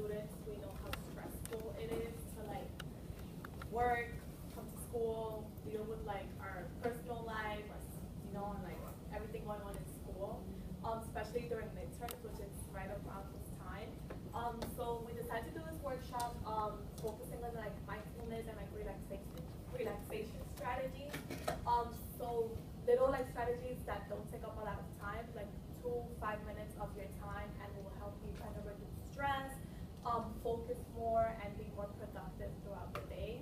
students, we know how stressful it is to like work, come to school, deal with like our personal life, or, you know, and like everything going on in school, especially during midterms, which is right around this time. So we decided to do this workshop focusing on like mindfulness and like relaxation strategies. So little like strategies that don't take up a lot of time, like 2-5 minutes of your time, and will help you kind of reduce stress, focus more, and be more productive throughout the day.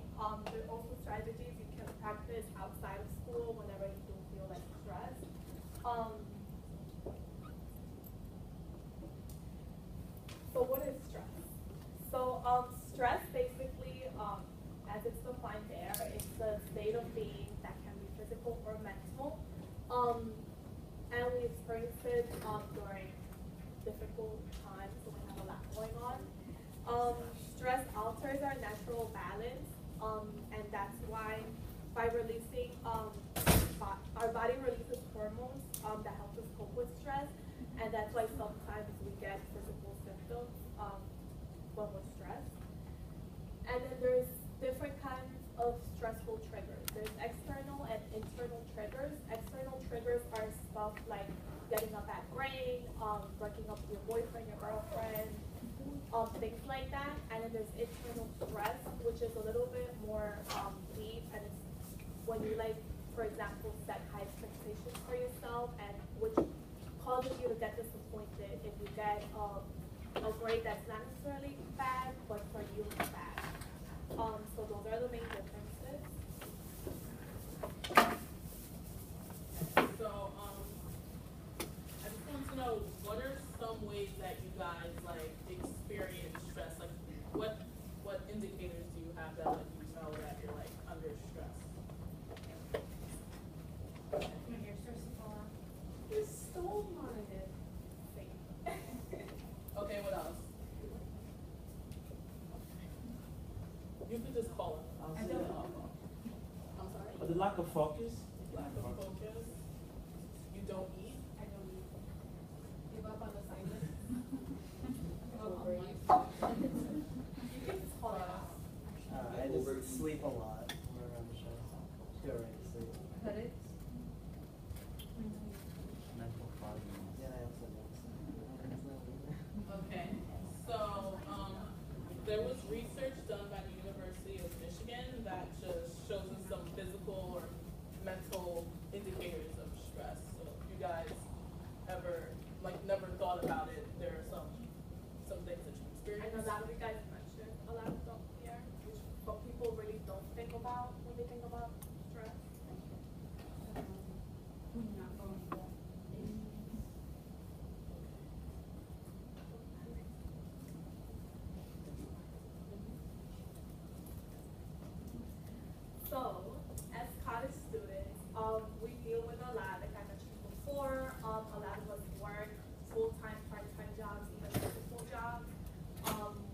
There are also strategies you can practice outside of school whenever you do feel like stressed. So what is stress? So stress basically, as it's defined there, it's the state of being that can be physical or mental. And we experience it during difficult times when we have a lot going on. Stress alters our natural balance, and that's why by releasing, our body releases hormones that help us cope with stress, and that's why sometimes we get physical symptoms when we're stressed. And then there's different kinds of stressful triggers. There's external and internal triggers. External triggers are stuff like getting a bad grade, breaking up with your boyfriend, your girlfriend, things like that. And then there's internal stress, which is a little bit more deep, and it's when you like, for example, set high expectations for yourself, and which causes you to get disappointed if you get a grade that's not necessarily bad, but for you it's bad. So those are the main differences. So, I just want to know, what are some ways that you guys like experience stress? Like, what indicators do you have that let you know that you're like under stress? When your stress is on, you stole mine. Okay, what else? You could just call it. I'll say I'm sorry? the lack of focus. Lack of focus. You don't eat. I don't need give up on assignments. You can just call it off. I just sleep a lot when I'm on the show. Just go right to sleep. Headaches? Mental fog. Yeah, I also know. Okay. So, there was research done by the University of Michigan that just shows us some physical or mental indicators of stress. So if you guys ever never thought about it, there are some things that you experience. And a lot of you guys mentioned a lot of stuff here, which but people really don't think about when they think about stress. So, as college students, we deal with a lot, like I mentioned before. A lot of us work full-time, part-time jobs, even physical jobs.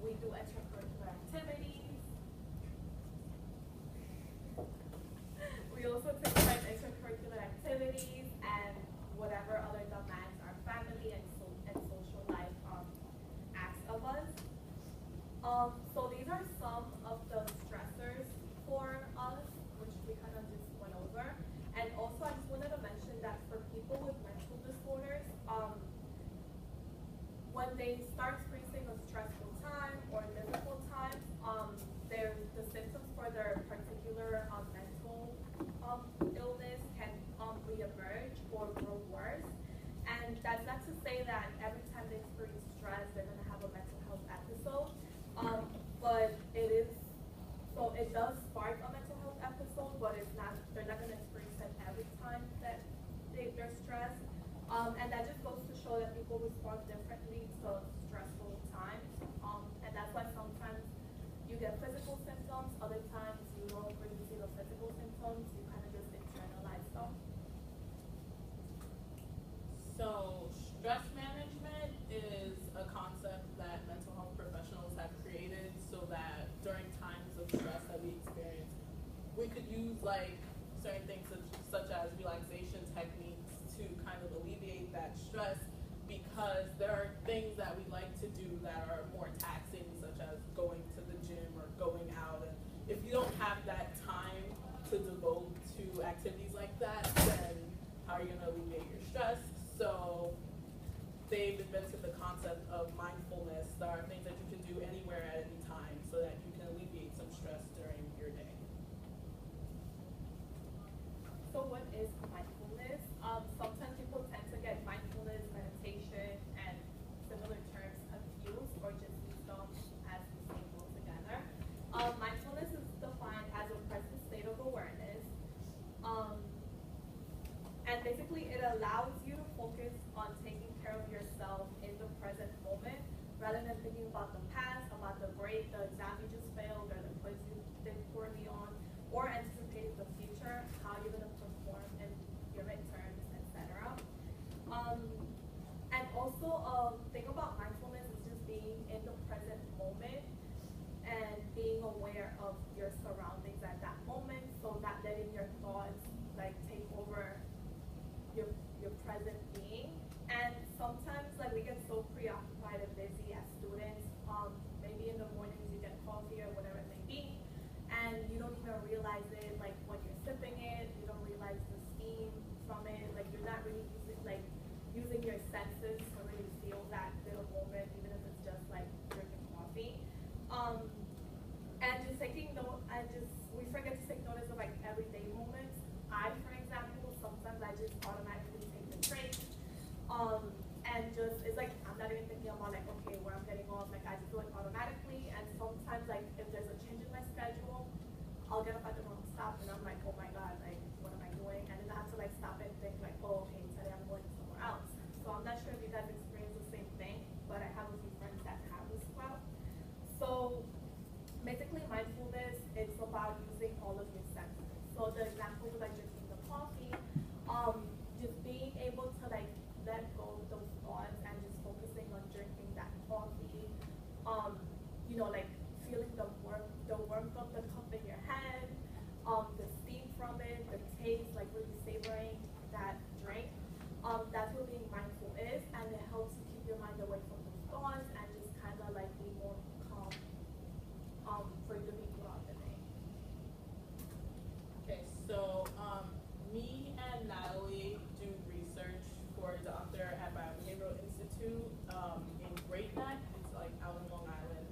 We do extracurricular activities. We also take part in extracurricular activities and whatever other demands our family and social life asks of us. So these are some of the stressors for us, which we kind of just went over. And also I just wanted to mention that for people with mental disorders, when they start experiencing a stressful time or difficult times, the symptoms for their particular mental illness can reemerge or grow worse. And that's not to say that every time they experience stress, they're going to have a mental health episode. But it is, so it does spark a mental health episode, but it's not, they're not going to experience it every time that they're stressed. And that just goes to show that people respond differently to stressful times. And that's why sometimes you get physical symptoms, other times you don't really see the physical symptoms, you kind of just internalize them. So, stress management is a concept that mental health professionals have created so that during times of stress that we experience, we could use like certain things such as relaxation techniques to kind of alleviate that stress, because there are things that we like to do that are more taxing, such as going to the gym or going out. And if you don't have that time to devote to activities like that, then how are you going to alleviate your stress? So they've invented the concept of mindfulness. There are things that you can do anywhere at any time so that you can alleviate some stress during your day. So what is mindfulness? Sometimes people tend to get mindfulness, meditation, and similar terms confused or just use them as the same altogether. Mindfulness is defined as a present state of awareness. And basically it allows you to focus on taking care of yourself in the present moment rather than thinking about the past, about the grade, the exam you just failed, or the quiz you did poorly on, or anticipating the future, how you're going to perform in your midterms, etc. And also, thing about mindfulness is just being in the present moment and being aware of your surroundings at that moment, so not letting your thoughts like take over your present being. And sometimes like we get so preoccupied and busy as students, maybe in the mornings you get coffee or whatever it may be, and you don't even realize it, like when you're sipping it, you don't realize the steam from it, like you're not really using your senses to really feel that little moment, even if it's just like drinking coffee. And just taking note, we forget to take notice of like everyday moments. For example, sometimes I just automatically take the train, and just, it's like, I'm not even thinking about like, okay, where I'm getting off, like I just do it automatically. And sometimes like, if there's a change in my schedule, I'll get up at the wrong stop and I'm like, oh my God, like, what am I doing? And then I have to like stop and think like, oh, okay, today I'm going somewhere else. So I'm not sure if you guys experience the same thing, but I have a few friends that have this well. So basically mindfulness, it's about using all of your senses. So the example was like drinking the coffee, just being able to like let go of those thoughts and just focusing on drinking that coffee. You know, like feeling the warmth of the cup in your hand, the steam from it, the taste, like really savoring that drink. That's what being mindful is, and it helps you keep your mind away from those thoughts and just kind of like be more calm for you to be throughout the day. Okay, so me and Nathalie do research for a doctor at Biobehavioral Institute in Great Neck. It's like out in Long Island.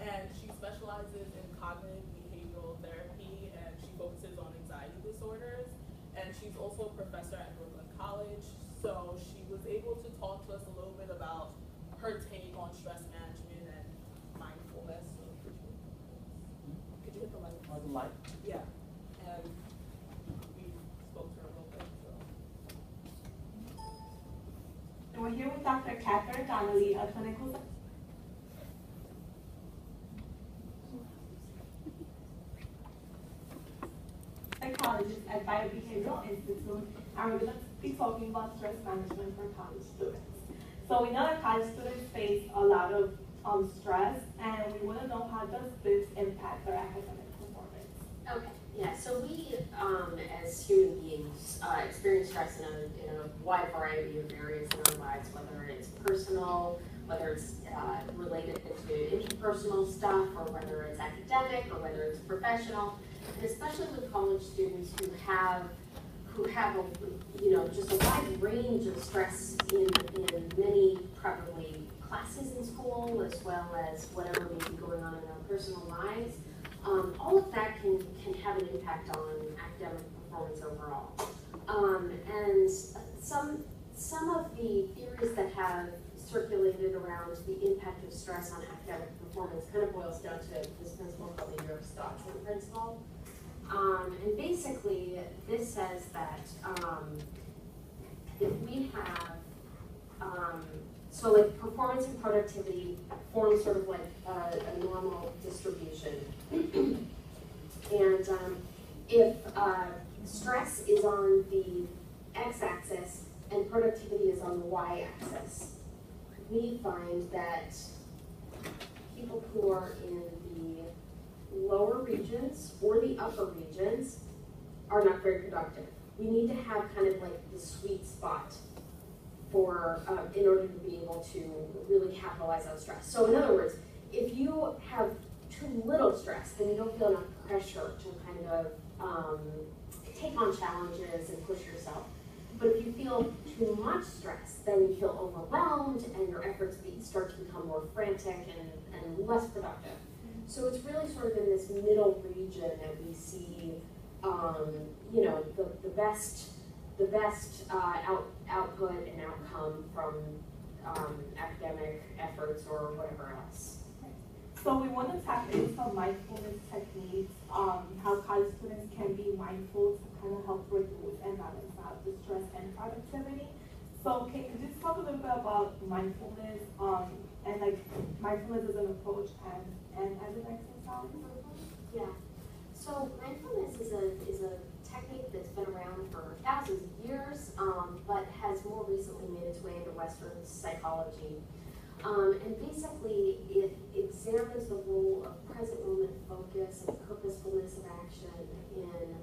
And she specializes in cognitive behavioral therapy, and she focuses on anxiety disorders. And she's also a professor at Brooklyn College. So she was able to talk to us a little bit about her take on stress management and mindfulness. So could you hit the light? Or the light? Yeah. And we spoke to her a little bit. So. And we're here with Dr. Catherine Donnelly, a clinical psychologist at Biobehavioral Institute, and we're going to be talking about stress management for college students. So we know that college students face a lot of stress, and we want to know, how does this impact their academic performance? Okay, yeah, so we as human beings experience stress in a wide variety of areas in our lives, whether it's personal, whether it's related to interpersonal stuff, or whether it's academic, or whether it's professional. And especially with college students who have just a wide range of stress in many probably classes in school, as well as whatever may be going on in their personal lives. All of that can have an impact on academic performance overall. And some of the theories that have circulated around the impact of stress on academic performance kind of boils down to this principle called the New York Stockton principle. And basically, this says that if we have, so like performance and productivity form sort of like a normal distribution. And if stress is on the x-axis and productivity is on the y-axis, we find that people who are in the lower regions or the upper regions are not very productive. We need to have kind of like the sweet spot in order to be able to really capitalize on stress. So in other words, if you have too little stress, then you don't feel enough pressure to kind of take on challenges and push yourself. But if you feel too much stress, then you feel overwhelmed and your efforts start to become more frantic and less productive. So it's really sort of in this middle region that we see, you know, the best output and outcome from academic efforts or whatever else. So we want to tap into mindfulness techniques, how college students can be mindful to kind of help reduce and balance out the stress and productivity. So can you just talk a little bit about mindfulness and like mindfulness as an approach and as an exercise? Yeah. So mindfulness is a technique that's been around for thousands of years, but has more recently made its way into Western psychology. And basically, it examines the role of present moment focus and purposefulness of action in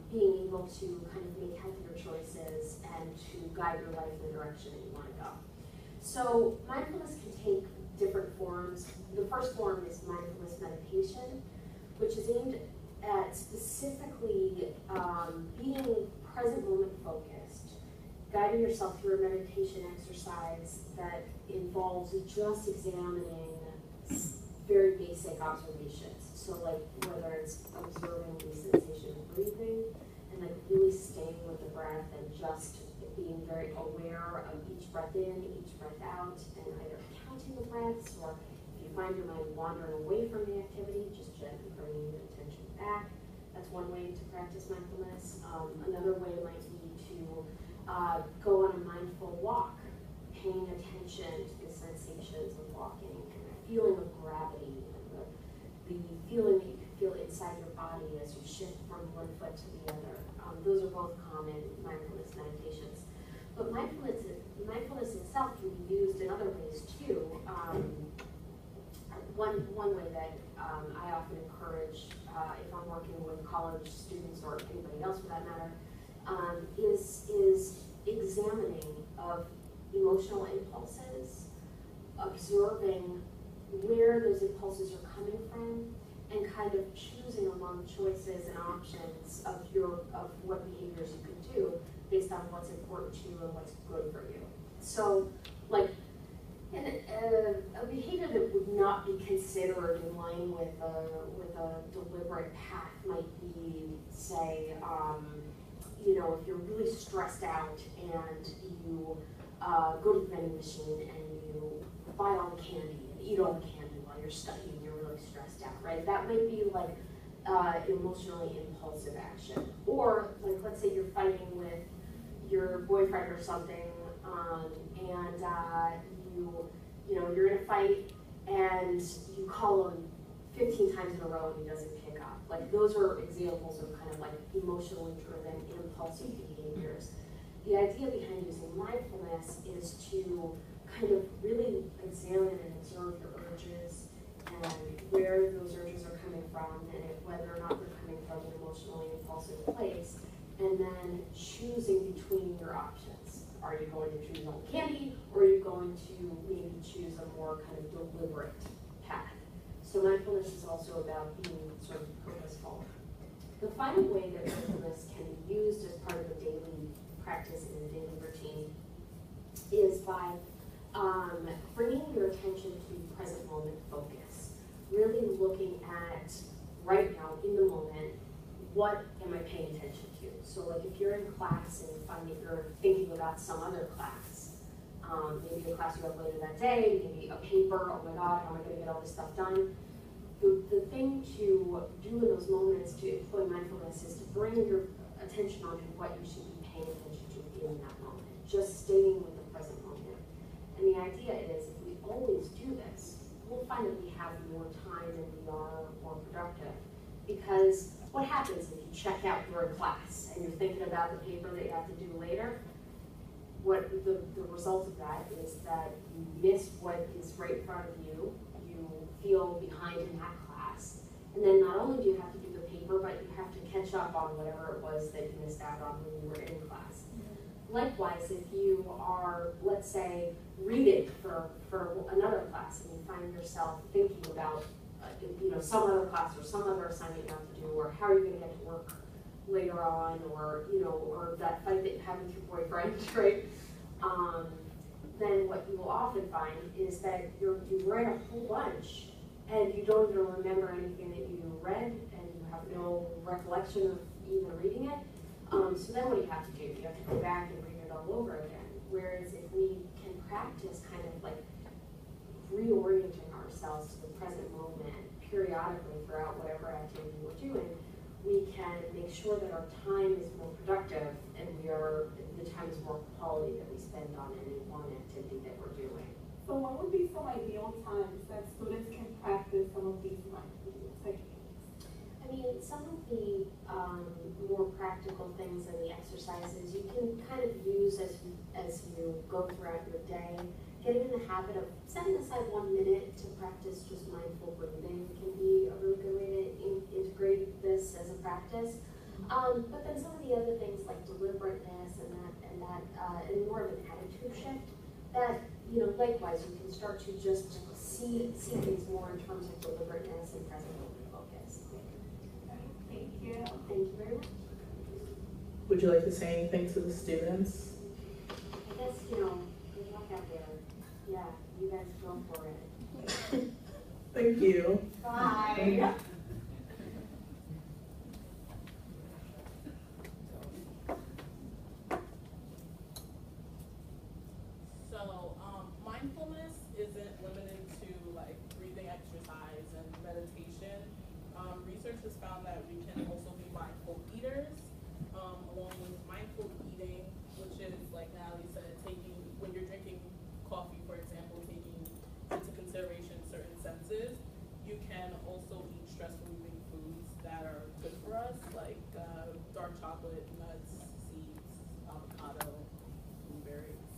being able to kind of make healthier choices and to guide your life in the direction that you want to go. So mindfulness can take different forms. The first form is mindfulness meditation, which is aimed at specifically being present moment focused, guiding yourself through a meditation exercise that involves just examining very basic observations. So like whether it's observing the sensation of breathing and like really staying with the breath and just being very aware of each breath in, each breath out, and either counting the breaths or if you find your mind wandering away from the activity, just gently bringing your attention back. That's one way to practice mindfulness. Another way might be to go on a mindful walk, paying attention to the sensations of walking and the feeling of gravity and the feeling that you can feel inside your body as you shift from one foot to the other. Those are both common mindfulness meditations. But mindfulness itself can be used in other ways too. One way that I often encourage if I'm working with college students or anybody else for that matter, is examining of emotional impulses, observing where those impulses are coming from, and kind of choosing among choices and options of what behaviors you could do based on what's important to you and what's good for you. So, like, a behavior that would not be considered in line with a deliberate path might be, say, you know, if you're really stressed out and you go to the vending machine and you buy all the candy and eat all the candy while you're studying, you're really stressed out, right? That might be like emotionally impulsive action. Or like, let's say you're fighting with your boyfriend or something, and you know, you're in a fight and you call him 15 times in a row and he doesn't pick up. Like, those are examples of kind of like emotionally driven impulsive behaviors. The idea behind using mindfulness is to kind of really examine and observe your urges and where those urges are coming from and whether or not they're coming from an emotionally impulsive place, and then choosing between your options. Are you going to choose all candy, or are you going to maybe choose a more kind of deliberate path? So mindfulness is also about being sort of purposeful. The final way that mindfulness can be used as part of a daily practice in a daily routine is by bringing your attention to present moment focus. Really looking at right now, in the moment, what am I paying attention to? So like if you're in class and you find that you're thinking about some other class, maybe a class you have later that day, maybe a paper, oh my God, how am I going to get all this stuff done? The thing to do in those moments to employ mindfulness is to bring your attention onto what you should be paying attention to in that moment, just staying with the present moment. And the idea is if we always do this, we'll find that we have more time and we are more productive. Because what happens if you check out during class and you're thinking about the paper that you have to do later? What the result of that is that you miss what is right in front of you, you feel behind in that class, and then not only do you have to do the paper, but you have to catch up on whatever it was that you missed out on when you were in class. Likewise, if you are, let's say, reading for another class and you find yourself thinking about, some other class or some other assignment you have to do, or how are you going to get to work later on, or, or that fight that you have with your boyfriend, right? Then what you will often find is that you read a whole bunch and you don't even remember anything that you read, and you have no recollection of even reading it. So then what do you have to do? You have to go back and read it all over again. Whereas if we can practice kind of like reorienting ourselves to the present moment periodically throughout whatever activity we're doing, we can make sure that our time is more productive and the time is more quality that we spend on any one activity that we're doing. So what would be some ideal times that students can practice some of these mindfulness techniques? I mean, some of the more practical things and the exercises you can kind of use as you go throughout your day. Getting in the habit of setting aside 1 minute to practice just mindful breathing can be a really good way to integrate this as a practice. But then some of the other things like deliberateness and more of an attitude shift, that likewise you can start to just see things more in terms of deliberateness and present moment focus. Thank you. Thank you very much. Would you like to say anything to the students? I guess, good luck out there. Yeah, you guys go for it. Thank you. Bye. So, mindfulness isn't limited to like breathing exercise and meditation. Research has found that we can also be mindful eaters, along with mindful eating, which is like Nathalie said, when you're drinking coffee, for example, taking into consideration certain senses. You can also eat stress-relieving foods that are good for us, like dark chocolate, nuts, seeds, avocado, blueberries.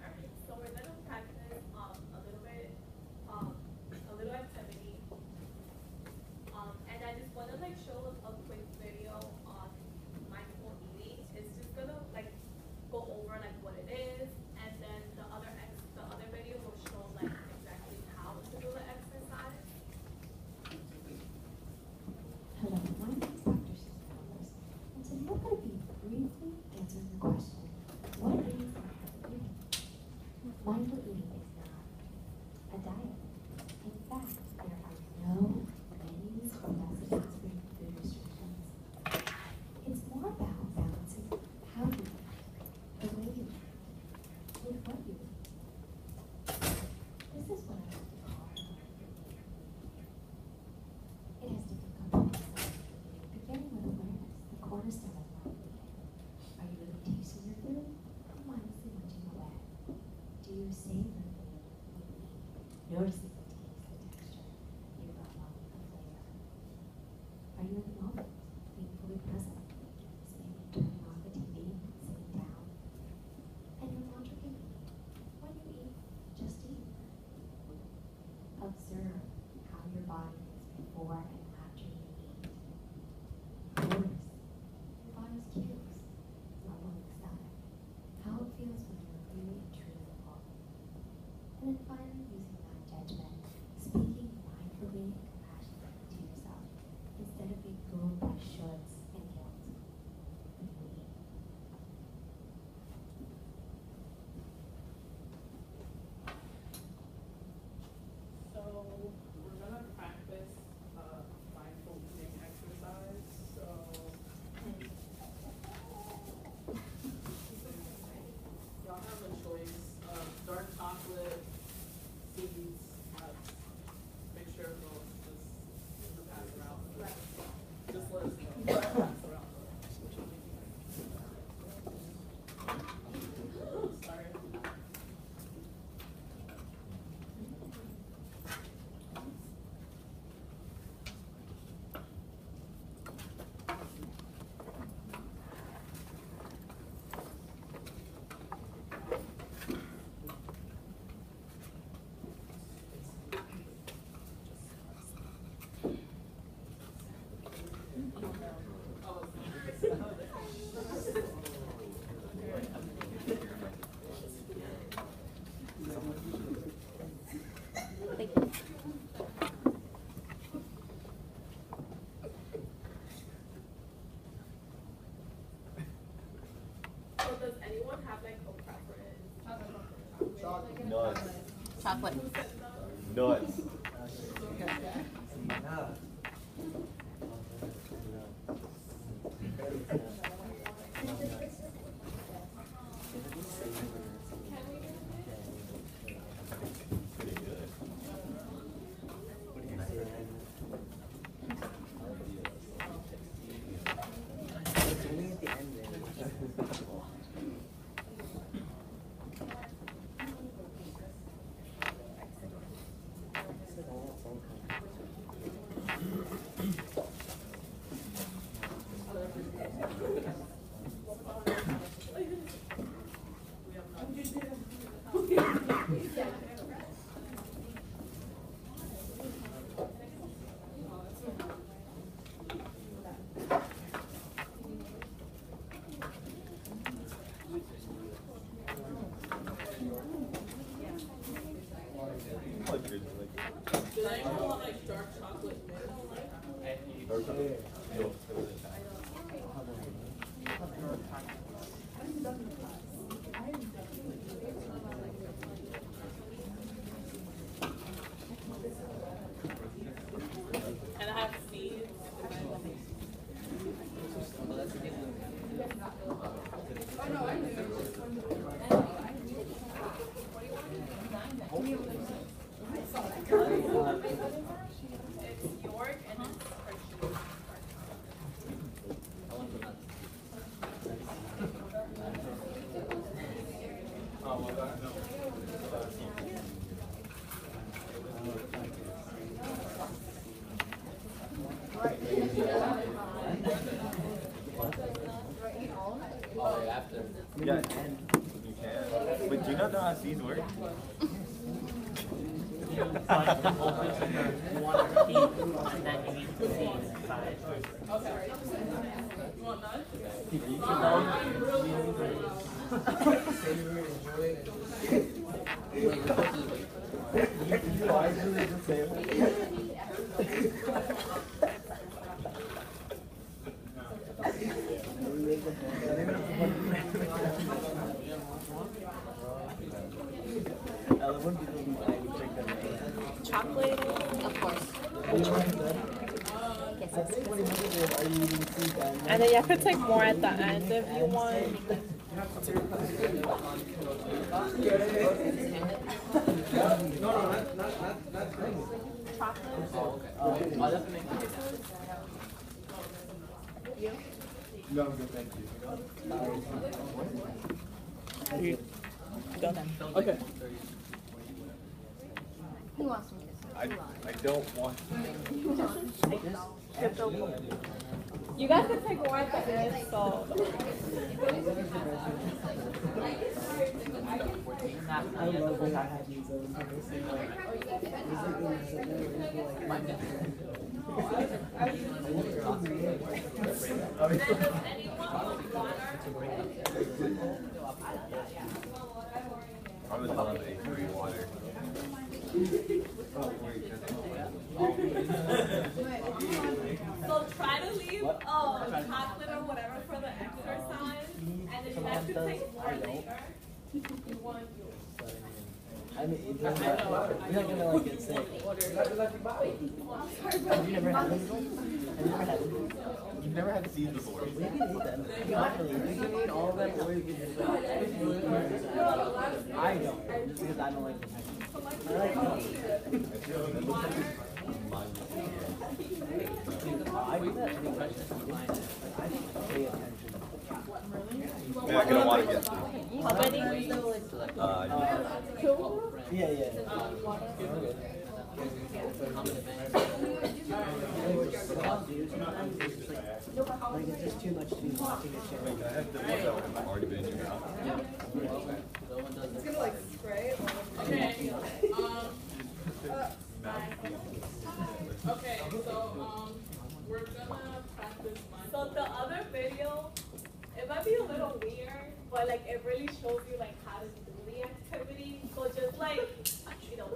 Alright, so we're gonna practice a little activity. And I just wanna show a quick video on mindful eating. It's just gonna go over what it is, and then the other video will show exactly how to do the exercise. anyone have like a preference? Nuts. Chocolate. Nuts. Pretty good. It's only at the end there. Did anyone want like dark chocolate mix? And I have seeds. It's York and it's Hershey's. Yeah, you can. But do you not know how seeds work? Okay. You want none? Chocolate, of course. And then you could take more at the end if you want. No, I'm good, thank you. Go then. Okay. Who wants me to? I don't want. You guys can take more at the end, so. I love when I have these I would love a free water. So try to leave chocolate or whatever for the exercise, and then you guys can take more later. You want yours. I mean, you're not gonna like get sick. Have you never had these ones? Have you never had these ones? You've never had seeds before. You can eat them. Not really. You can eat all of them or you can just like, I don't, just because I don't like them. I like them. I do that any questions you didn't. Like, I pay attention. You're not gonna want to get. How many? Yeah, yeah. Like it's just too much to be watching a show. I have the ones that have already been in your mouth. It's gonna like spray. Okay. Okay, so we're gonna practice mine. So the other video, it might be a little weird, but like it really shows you like how to do the activity. So just like,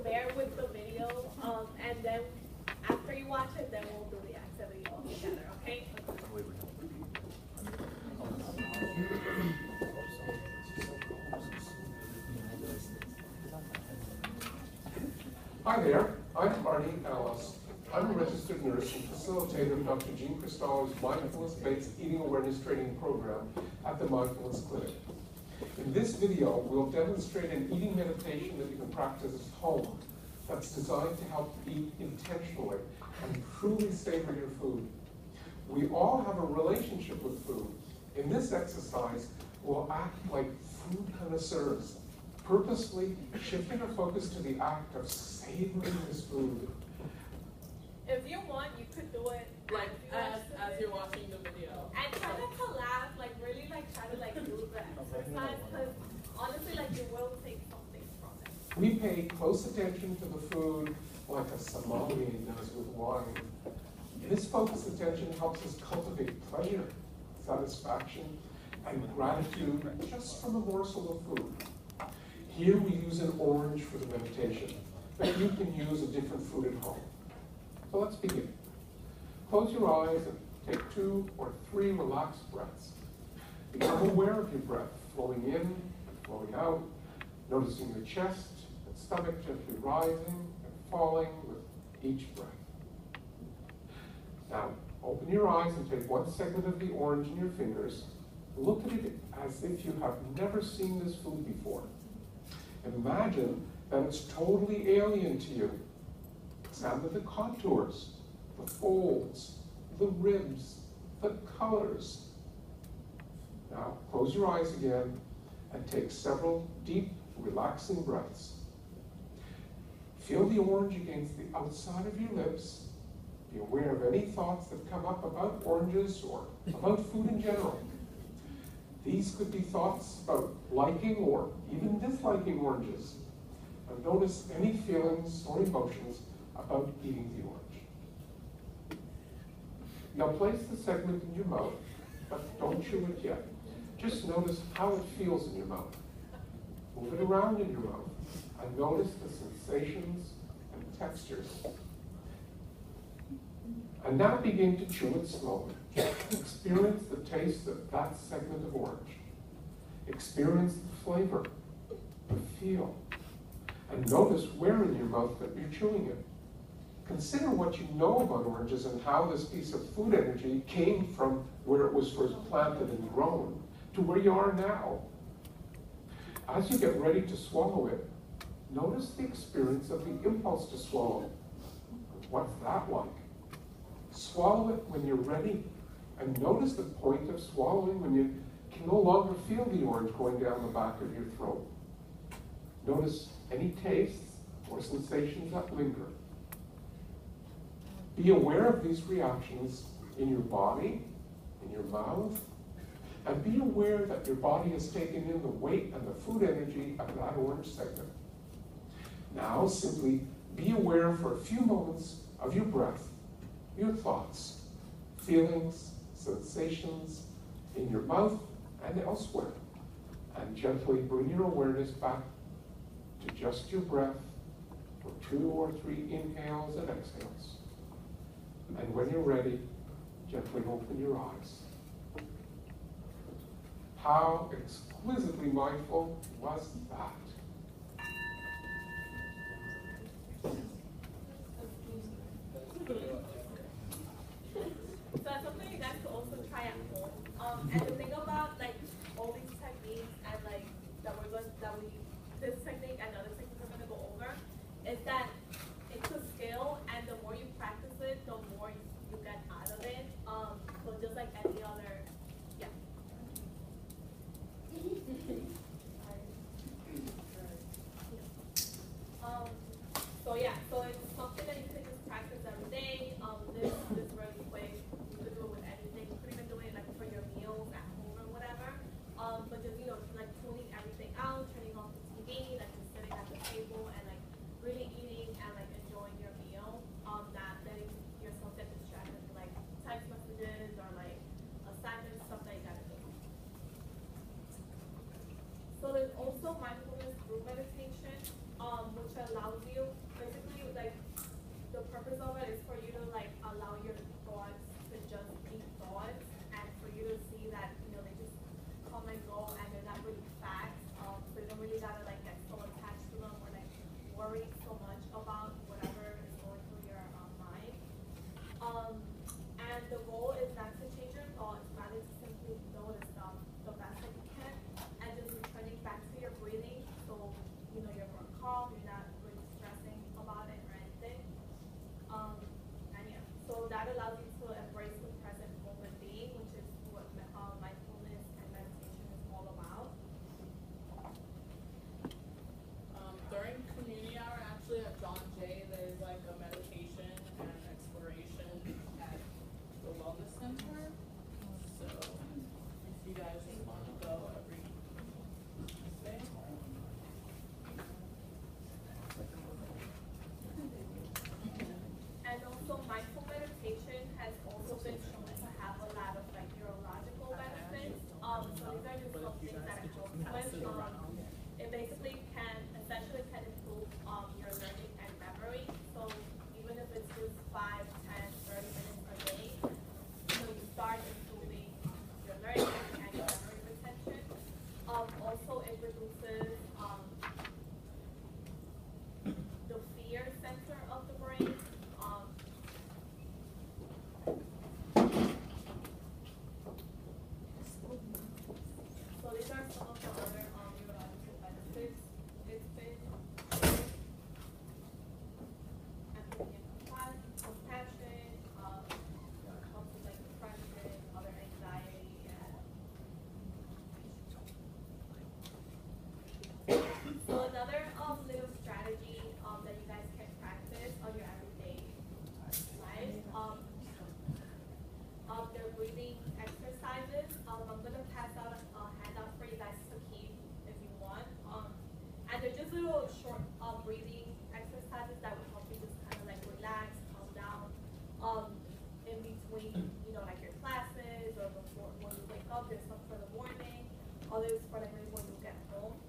bear with the video, and then after you watch it, then we'll do the activity all together, okay? Hi there, I'm Arnie Ellis. I'm a registered nurse and facilitator of Dr. Jean Christelle's mindfulness-based eating awareness training program at the Mindfulness Clinic. In this video, we'll demonstrate an eating meditation that you can practice at home that's designed to help eat intentionally and truly savor your food. We all have a relationship with food. In this exercise, we'll act like food connoisseurs, purposely shifting our focus to the act of savoring this food. If you want, you could do it Like as you're watching the video. and try not to laugh, like really like try to like do the exercise, because honestly like you will take something from it. We pay close attention to the food like a sommelier does with wine. This focused attention helps us cultivate pleasure, satisfaction, and gratitude just from a morsel of food. Here we use an orange for the meditation, but you can use a different food at home. So let's begin. Close your eyes and take 2 or 3 relaxed breaths. Become aware of your breath flowing in and flowing out, noticing your chest and stomach gently rising and falling with each breath. Now, open your eyes and take one segment of the orange in your fingers. Look at it as if you have never seen this food before. Imagine that it's totally alien to you. Examine the contours, the folds, the ribs, the colors. Now, close your eyes again and take several deep, relaxing breaths. Feel the orange against the outside of your lips. Be aware of any thoughts that come up about oranges or about food in general. These could be thoughts about liking or even disliking oranges. And notice any feelings or emotions about eating the orange. Now place the segment in your mouth, but don't chew it yet. Just notice how it feels in your mouth. Move it around in your mouth and notice the sensations and textures. And now begin to chew it slowly. Experience the taste of that segment of orange. Experience the flavor, the feel, and notice where in your mouth that you're chewing it. Consider what you know about oranges and how this piece of food energy came from where it was first planted and grown to where you are now. As you get ready to swallow it, notice the experience of the impulse to swallow. What's that like? Swallow it when you're ready, and notice the point of swallowing when you can no longer feel the orange going down the back of your throat. Notice any tastes or sensations that linger. Be aware of these reactions in your body, in your mouth, and be aware that your body has taken in the weight and the food energy of that orange segment. Now simply be aware for a few moments of your breath, your thoughts, feelings, sensations in your mouth and elsewhere, and gently bring your awareness back to just your breath for 2 or 3 inhales and exhales. And when you're ready, gently open your eyes. How exquisitely mindful was that? So that's something you guys could also try at home. And the thing about like all these techniques and like this technique and the other techniques we're gonna go over is that it's a skill, and the more you practice it, the more you get out of it. So just like any other, yeah. So yeah, so it's something that you can just practice every day. This really quick. You could do it with anything. You could even do it like for your meals at home or whatever. But just like tuning everything out, turning off the TV, like just sitting at the table and like really eating and like enjoying your meal. Not letting yourself get distracted with like text messages or like assignments, stuff that you gotta do. So there's also mindfulness group meditation, which allows you, basically, like, the purpose of it is for you to, like, allow your thoughts to just be thoughts, and for you to see that, they just come and go, and they're not really facts, so you don't really gotta, like, get so attached to them or, like, worry so much about also it reduces the fear center of the brain. So these are some of the other neurological benefits. It's been empathy and compassion, helps with like depression, other anxiety, so another little strategy that you guys can practice on your everyday life. Their breathing exercises. I'm gonna pass out a handout for you guys to keep if you want. And they're just little short breathing exercises that will help you just kind of like relax, calm down. In between, you know, like your classes or before when you wake up. There's some for the morning. Others for like maybe when you get home.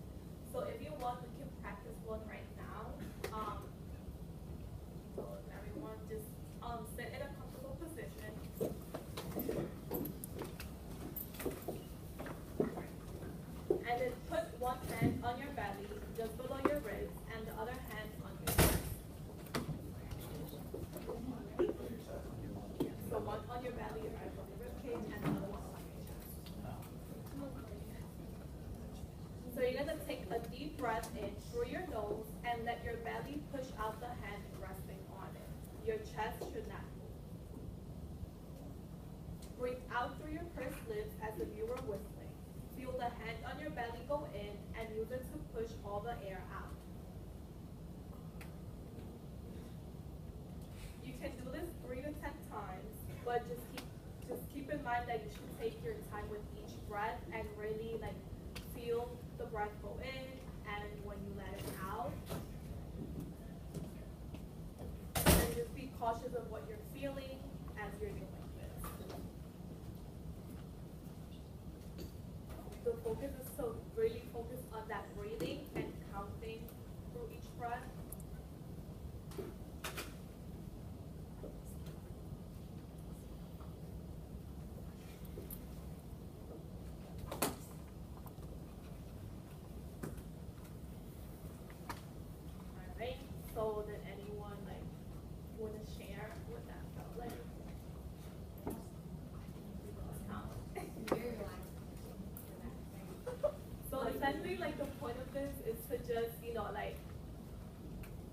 So if you want, we can practice one right now. So everyone just sit in a comfortable position. And then put one hand on your belly, just below your ribs, and the other hand on your chest. So one on your belly, right on your rib cage, and the other one on your chest. So you're gonna take a deep breath in through your nose and let your belly push out the hand resting on it. Your chest should not move. Breathe out through your pursed lips as if you were whistling. Feel the hand on your belly go in and use it to push all the air out. You can do this 3 to 10 times, but just keep in mind that you should take your time with each breath and really like feel the breath go in and when you let it out. And just be cautious of what you're feeling as you're doing this. The focus is to really focus on that breathing and counting through each breath. Alright, so did anyone like want to share what that felt like? So essentially, like the point of this is to just, you know, like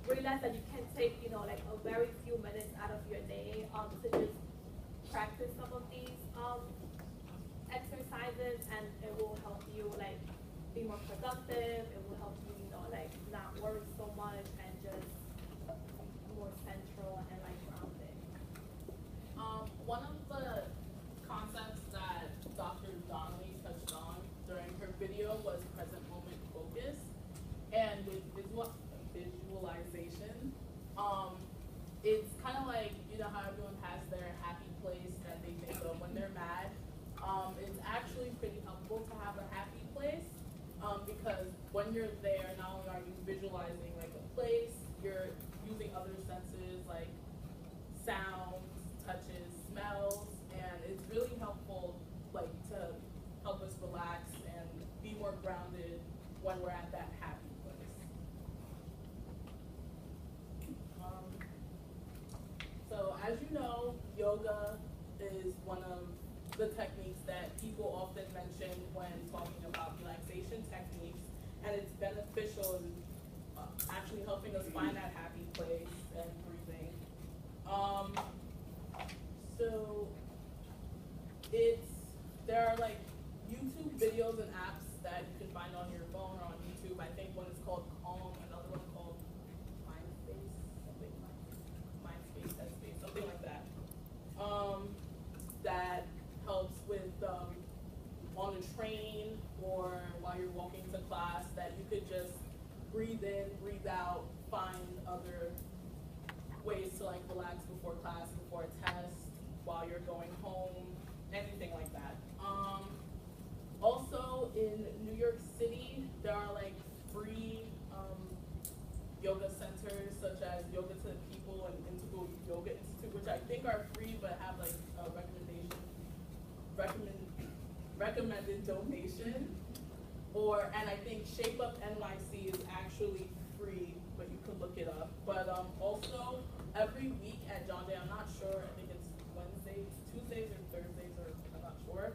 realize that you can take, you know, like a very few minutes out of your day to just practice some of these exercises, and it will help you like be more productive. It will help you, you know, like not worry so much and just more central and like grounded. One of the concepts that Dr. Donnelly touched on during her video was present moment focus, and with visualization, it's kind of like, you know how everyone has their happy place that they think of when they're mad. It's actually pretty helpful to have a happy place, because when you're there, not only are you visualizing like a place, you're using other senses like sounds, touches, smells, and it's really helpful like to help us relax and be more grounded when we're at that happy place. So as you know, yoga is one of the techniques that people often mention when talking about relaxation techniques, and it's beneficial in actually helping us find that happy place and breathing. So there are like YouTube videos and apps that you can find on your phone or on YouTube. I think one is called Calm, another one called Mindspace, something like that. That helps with on a train or while you're walking to class, that you could just breathe in, breathe out, find other ways to like relax before class, before a test, while you're going home, anything like that. Also in New York City, there are like free yoga centers such as Yoga to the People and Integral Yoga Institute, which I think are free but have like a recommended donation. And I think Shape Up NYC is actually free, but you can look it up. But also every week at John Day, I'm not sure, I think it's Tuesdays or Thursdays, or I'm not sure.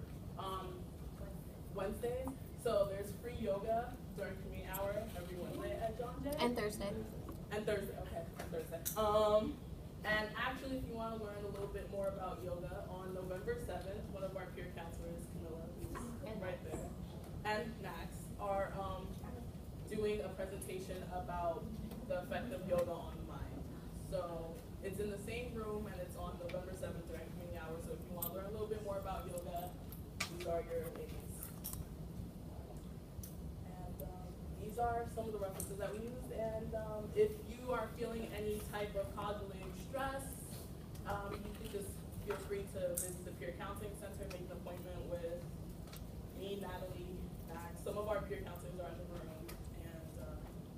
Wednesdays. So there's free yoga during community hour every Wednesday at John Day. And Thursday. And Thursday, okay, and Thursday. And actually, if you want to learn a little bit more about yoga, on November 7th, one of our peer counselors, Camilla, who's right there, and Max are doing a presentation about the effect of yoga on the mind. So it's in the same room, and it's on November 7th during community hours. So if you want to learn a little bit more about yoga, these are your ladies. And these are some of the references that we used. And if you are feeling any type of causing stress, you can just feel free to visit the Peer Counseling Center, make an appointment with me, Nathalie, Max. Some of our peer counselors are in the room, and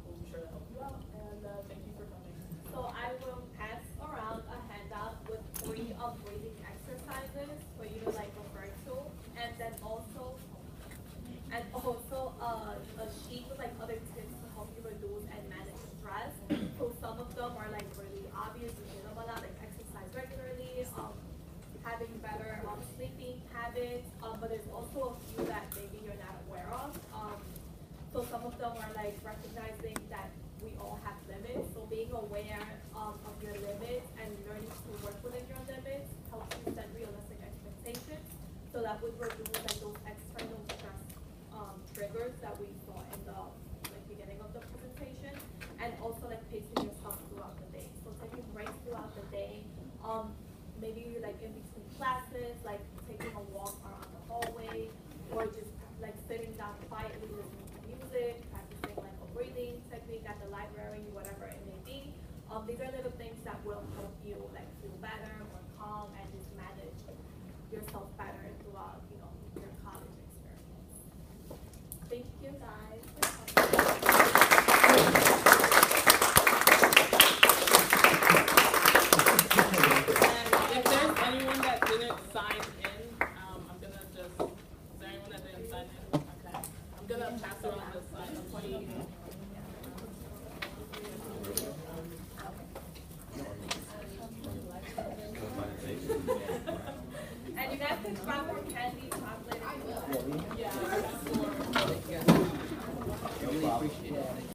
we'll be sure to help you out. And thank you for coming. So I will pass around a handout with 3 breathing exercises for you to like refer to, and then also a sheet with like other tips to help you reduce and manage stress. So some of them are like really obvious, you hear them a lot, like exercise regularly, having better sleeping habits, but there's also a few that maybe you're not aware of. So some of them are like recognizing that we all have limits, so being aware of your limits and learning to work within your limits helps you set realistic expectations, so that would reduce like those external stress triggers that we saw in the beginning of the presentation, and also like pacing yourself throughout the day. So taking breaks throughout the day, maybe like in between classes, like taking a walk around the hallway, or just like sitting down quietly listening to music, practicing like a breathing technique at the library, whatever it may be. These are little things that will help you like feel better, more calm, and just manage yourself better throughout, your college experience. Thank you guys. If there's anyone that didn't sign in, I'm gonna just, is there anyone that didn't sign in? Okay. I'm gonna pass around the sign up sheet. And you guys can grab more candy, chocolate. Yeah, I got more. Really appreciate it.